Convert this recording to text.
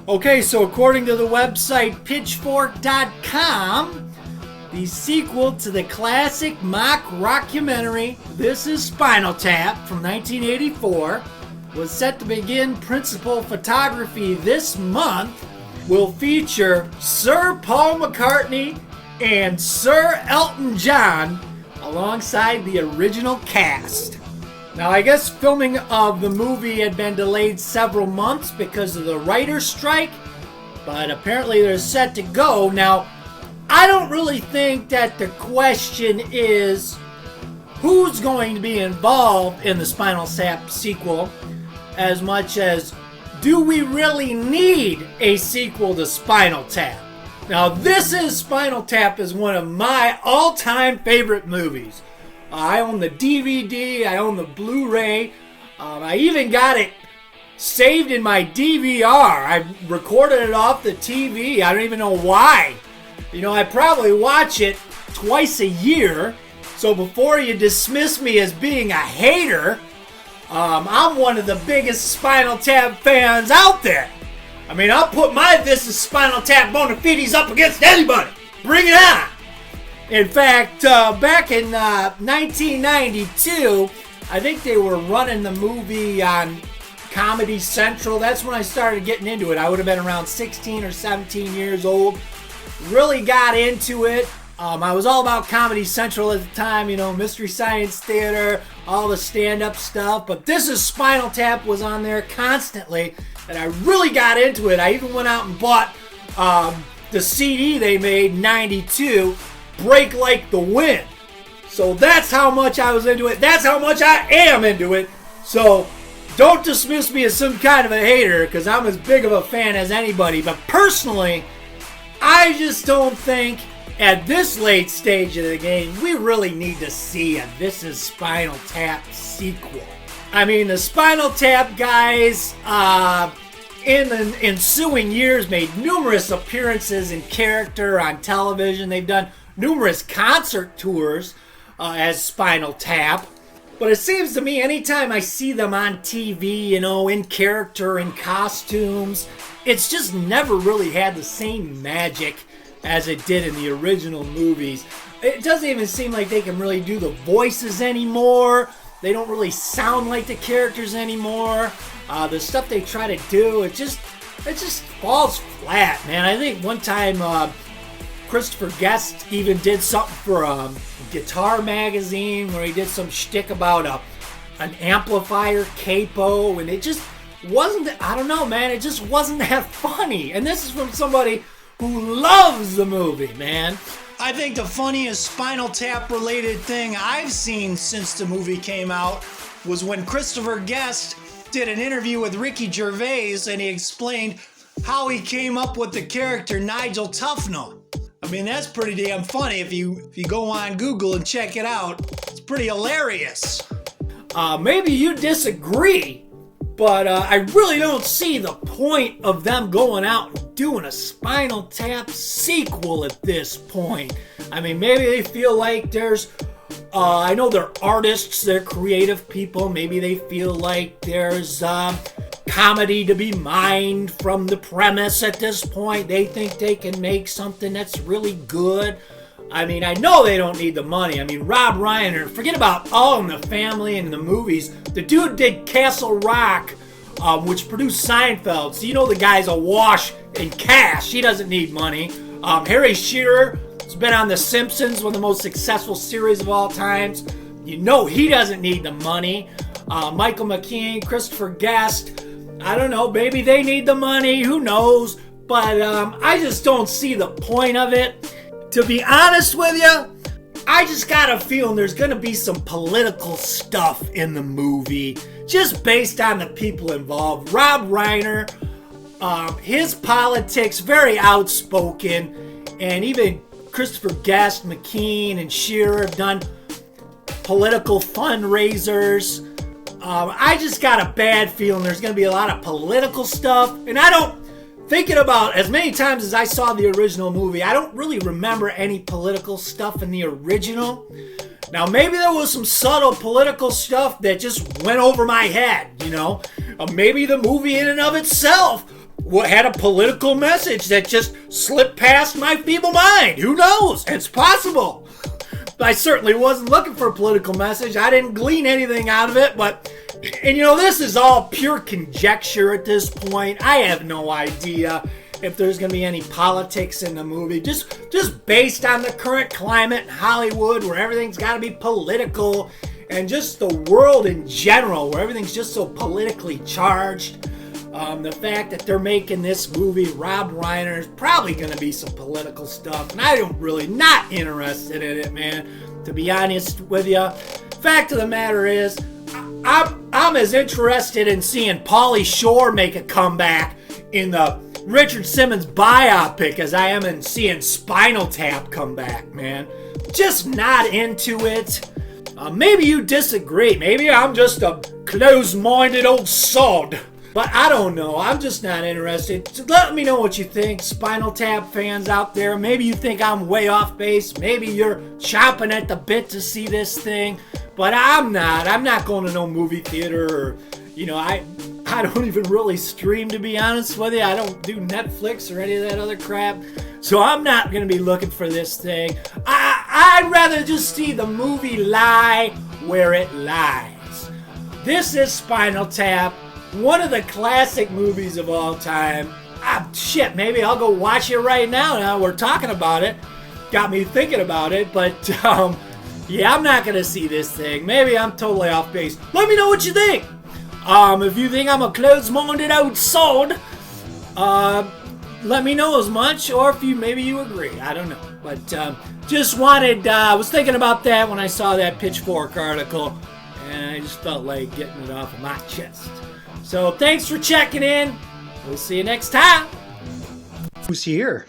Okay, so according to the website Pitchfork.com, the sequel to the classic mock rockumentary This Is Spinal Tap from 1984 was set to begin principal photography this month, will feature Sir Paul McCartney and Sir Elton John alongside the original cast. Now, I guess filming of the movie had been delayed several months because of the writer's strike, but apparently they're set to go. Now, I don't really think that the question is who's going to be involved in the Spinal Tap sequel as much as do we really need a sequel to Spinal Tap? Now, This Is Spinal Tap is one of my all-time favorite movies. I own the DVD, I own the Blu-ray, I even got it saved in my DVR. I recorded it off the TV. I don't even know why. You know, I probably watch it twice a year, so before you dismiss me as being a hater, I'm one of the biggest Spinal Tap fans out there. I mean, I'll put my This Is Spinal Tap bona fides up against anybody. Bring it on. In fact, back in 1992, I think they were running the movie on Comedy Central. That's when I started getting into it. I would have been around 16 or 17 years old. Really got into it. I was all about Comedy Central at the time, you know, Mystery Science Theater, all the stand-up stuff. But This Is Spinal Tap was on there constantly, and I really got into it. I even went out and bought the CD they made in 92, Break Like the Wind. So that's how much I was into it. That's how much I am into it. So don't dismiss me as some kind of a hater, because I'm as big of a fan as anybody. But personally, I just don't think at this late stage of the game we really need to see a This Is Spinal Tap sequel. I mean, the Spinal Tap guys in the ensuing years made numerous appearances in character on television. They've done numerous concert tours as Spinal Tap. But it seems to me anytime I see them on TV, you know, in character, in costumes, it's just never really had the same magic as it did in the original movies. It doesn't even seem like they can really do the voices anymore. They don't really sound like the characters anymore. The stuff they try to do, it just falls flat, man. I think one time Christopher Guest even did something for a guitar magazine where he did some shtick about an amplifier capo, and it just wasn't, I don't know, man, it just wasn't that funny. And this is from somebody who loves the movie, man. I think the funniest Spinal Tap related thing I've seen since the movie came out was when Christopher Guest did an interview with Ricky Gervais, and he explained how he came up with the character Nigel Tufnell. I mean, that's pretty damn funny. If you go on Google and check it out, it's pretty hilarious. Maybe you disagree, but I really don't see the point of them going out and doing a Spinal Tap sequel at this point. I mean, maybe they feel like there's I know they're artists, they're creative people. Maybe they feel like there's comedy to be mined from the premise at this point. They think they can make something that's really good. I mean, I know they don't need the money. I mean, Rob Reiner, forget about All in the Family and the movies. The dude did Castle Rock, which produced Seinfeld. So you know the guy's awash in cash. He doesn't need money. Harry Shearer has been on The Simpsons, one of the most successful series of all times. You know he doesn't need the money. Michael McKean, Christopher Guest, I don't know, maybe they need the money, who knows? But I just don't see the point of it. To be honest with you, I just got a feeling there's going to be some political stuff in the movie, just based on the people involved. Rob Reiner, his politics, very outspoken, and even Christopher Guest, McKean, and Shearer have done political fundraisers. I just got a bad feeling there's going to be a lot of political stuff, and I don't, thinking about as many times as I saw the original movie, I don't really remember any political stuff in the original. Now, maybe there was some subtle political stuff that just went over my head, you know. Maybe the movie in and of itself had a political message that just slipped past my feeble mind. Who knows? It's possible. I certainly wasn't looking for a political message. I didn't glean anything out of it, and this is all pure conjecture at this point. I have no idea if there's going to be any politics in the movie. Just based on the current climate in Hollywood, where everything's got to be political, and just the world in general, where everything's just so politically charged. The fact that they're making this movie, Rob Reiner, is probably going to be some political stuff, and I don't really not interested in it, man, to be honest with you. Fact of the matter is, I'm as interested in seeing Pauly Shore make a comeback in the Richard Simmons biopic as I am in seeing Spinal Tap come back, man. Just not into it. Maybe you disagree. Maybe I'm just a closed-minded old sod. But I don't know. I'm just not interested. So let me know what you think, Spinal Tap fans out there. Maybe you think I'm way off base. Maybe you're chomping at the bit to see this thing. But I'm not. I'm not going to no movie theater or, I don't even really stream, to be honest with you. I don't do Netflix or any of that other crap. So I'm not going to be looking for this thing. I'd rather just see the movie lie where it lies. This is Spinal Tap. One of the classic movies of all time. Maybe I'll go watch it right now we're talking about it. Got me thinking about it, but I'm not going to see this thing. Maybe I'm totally off base. Let me know what you think. If you think I'm a closed-minded old sod, let me know as much, or if maybe you agree. I don't know. But just wanted, I was thinking about that when I saw that Pitchfork article, and I just felt like getting it off of my chest. So thanks for checking in. We'll see you next time. Who's here?